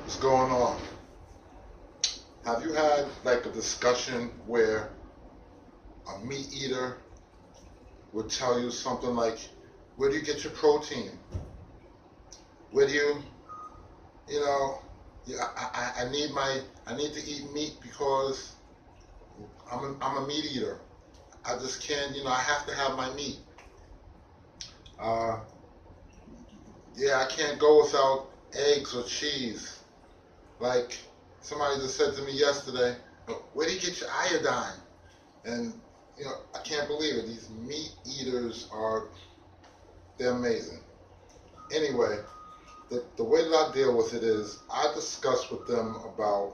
What's going on? Have you had like a discussion where a meat eater would tell you something like, where do you get your protein? Where do you know, yeah, I need to eat meat because I'm a meat eater. I just can't, I have to have my meat. Uh, yeah, I can't go without eggs or cheese. Like somebody just said to me yesterday, where do you get your iodine? And I can't believe it. These meat eaters they're amazing. Anyway, the way that I deal with it is I discuss with them about,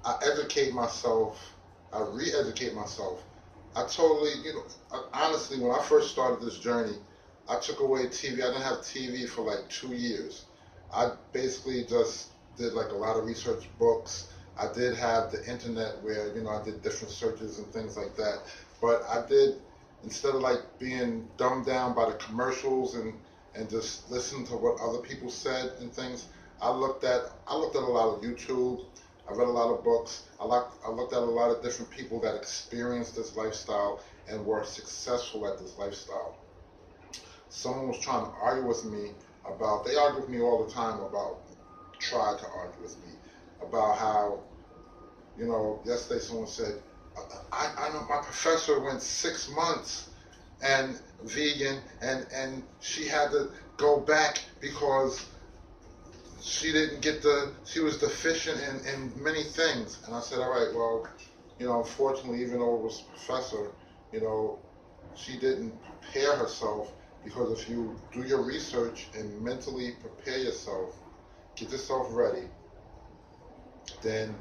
I educate myself, I re-educate myself. I totally, honestly, when I first started this journey, I took away TV. I didn't have TV for like 2 years. I basically just did like a lot of research books. I did have the internet where, I did different searches and things like that. But I did, instead of like being dumbed down by the commercials and just listen to what other people said and things, I looked at a lot of YouTube. I read a lot of books. I looked at a lot of different people that experienced this lifestyle and were successful at this lifestyle. Someone was trying to argue with me about, they argue with me all the time about, try to argue with me about how, yesterday someone said, I know my professor went 6 months and vegan and she had to go back because she was deficient in many things. And I said, all right, well, unfortunately, even though it was a professor, you know, she didn't prepare herself, because if you do your research and mentally prepare yourself, get yourself ready, then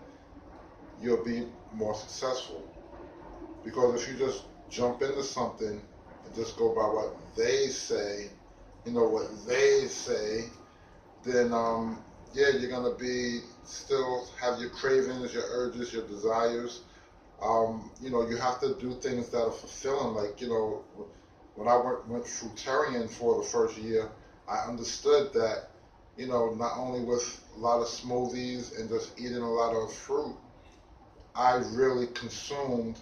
you'll be more successful. Because if you just jump into something and just go by what they say, then yeah, you're gonna be still have your cravings, your urges, your desires. You have to do things that are fulfilling. Like, when I went fruitarian for the first year, I understood that, not only with a lot of smoothies and just eating a lot of fruit, I really consumed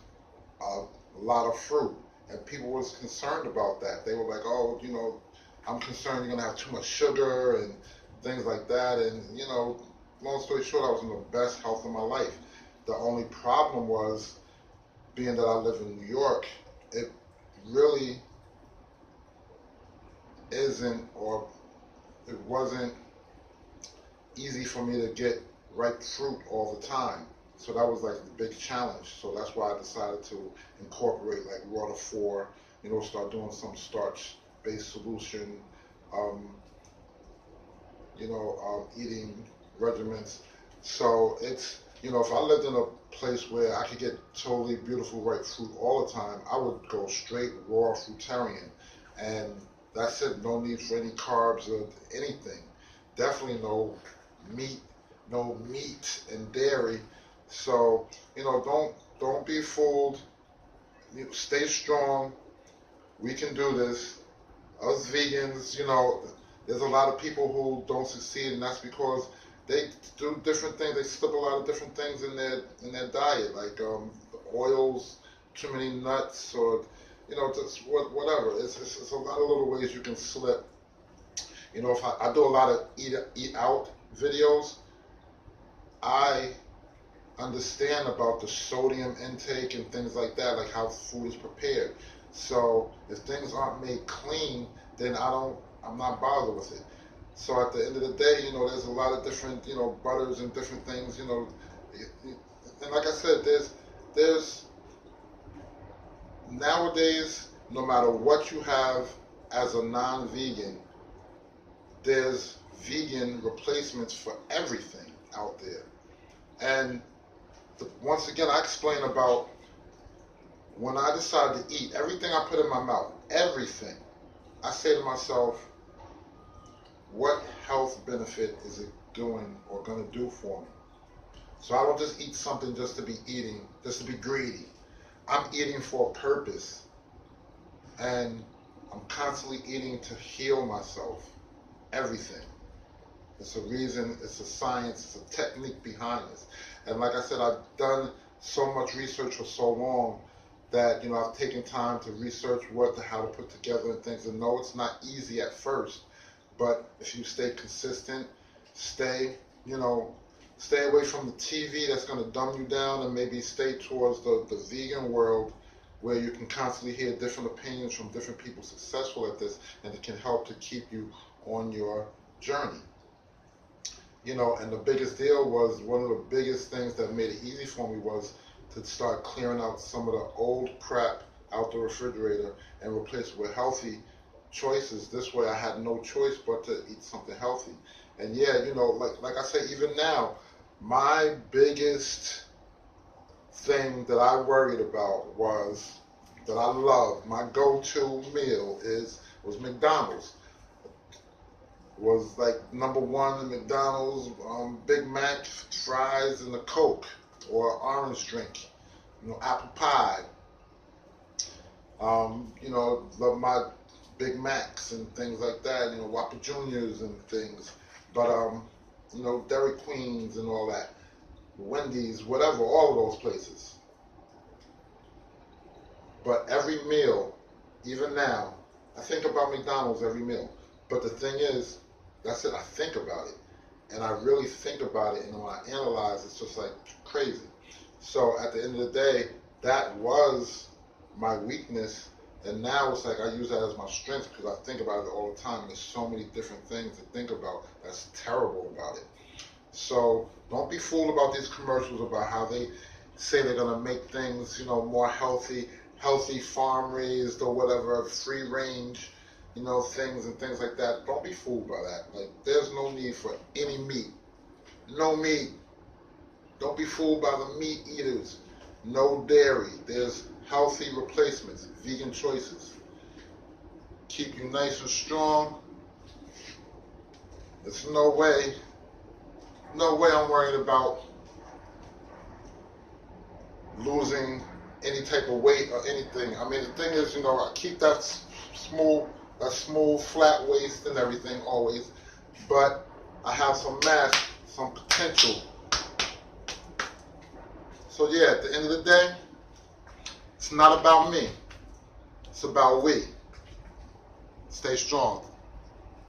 a lot of fruit. And people was concerned about that. They were like, oh, I'm concerned you're gonna have too much sugar and things like that. And, long story short, I was in the best health of my life. The only problem was, being that I live in New York, it really it wasn't easy for me to get ripe fruit all the time. So that was like the big challenge. So that's why I decided to incorporate like water for, start doing some starch-based solution, um, eating regimens. So it's, if I lived in a place where I could get totally beautiful ripe fruit all the time, I would go straight raw fruitarian. And that's it, no need for any carbs or anything. Definitely no meat and dairy. So, don't be fooled. Stay strong. We can do this. Us vegans, there's a lot of people who don't succeed, and that's because they do different things. They slip a lot of different things in their diet, like oils, too many nuts, or just whatever. It's a lot of little ways you can slip. If I do a lot of eat out videos, I understand about the sodium intake and things like that, like how food is prepared. So if things aren't made clean, then I'm not bothered with it. So at the end of the day, there's a lot of different, butters and different things, and like I said, there's nowadays, no matter what you have as a non-vegan, there's vegan replacements for everything out there. And once again, I explain about when I decide to eat, everything I put in my mouth, everything, I say to myself, what health benefit is it doing or going to do for me? So I don't just eat something just to be eating, just to be greedy. I'm eating for a purpose. And I'm constantly eating to heal myself. Everything. It's a reason, it's a science, it's a technique behind this. And like I said, I've done so much research for so long that, you know, I've taken time to research how to put together and things. And no, it's not easy at first, but if you stay consistent, you know, stay away from the TV that's going to dumb you down, and maybe stay towards the vegan world, where you can constantly hear different opinions from different people successful at this, and it can help to keep you on your journey. You know, and the biggest deal was, one of the biggest things that made it easy for me was to start clearing out some of the old crap out the refrigerator and replace it with healthy choices. This way I had no choice but to eat something healthy. And yeah, you know, like I say, even now, my biggest thing that I worried about was, that I love, my go-to meal was McDonald's. Was like number one in McDonald's, Big Mac, fries, and a Coke or orange drink, you know, apple pie. You know, love my Big Macs and things like that, you know, Whopper Juniors and things. But, you know, Dairy Queens and all that, Wendy's, whatever, all of those places. But every meal, even now, I think about McDonald's every meal. But the thing is, that's it, I think about it. And I really think about it, and when I analyze, it's just like crazy. So at the end of the day, that was my weakness, and now it's like I use that as my strength, because I think about it all the time. There's so many different things to think about that's terrible about it. So don't be fooled about these commercials about how they say they're gonna make things, you know, more healthy, farm raised or whatever, free range, you know, things and things like that. Don't be fooled by that. Like, there's no need for any meat. No meat. Don't be fooled by the meat eaters. No dairy. There's healthy replacements, vegan choices. Keep you nice and strong. There's no way I'm worried about losing any type of weight or anything. I mean, the thing is, you know, I keep that smooth, flat waist and everything always, but I have some mass, some potential. So yeah, at the end of the day, it's not about me. It's about we. Stay strong.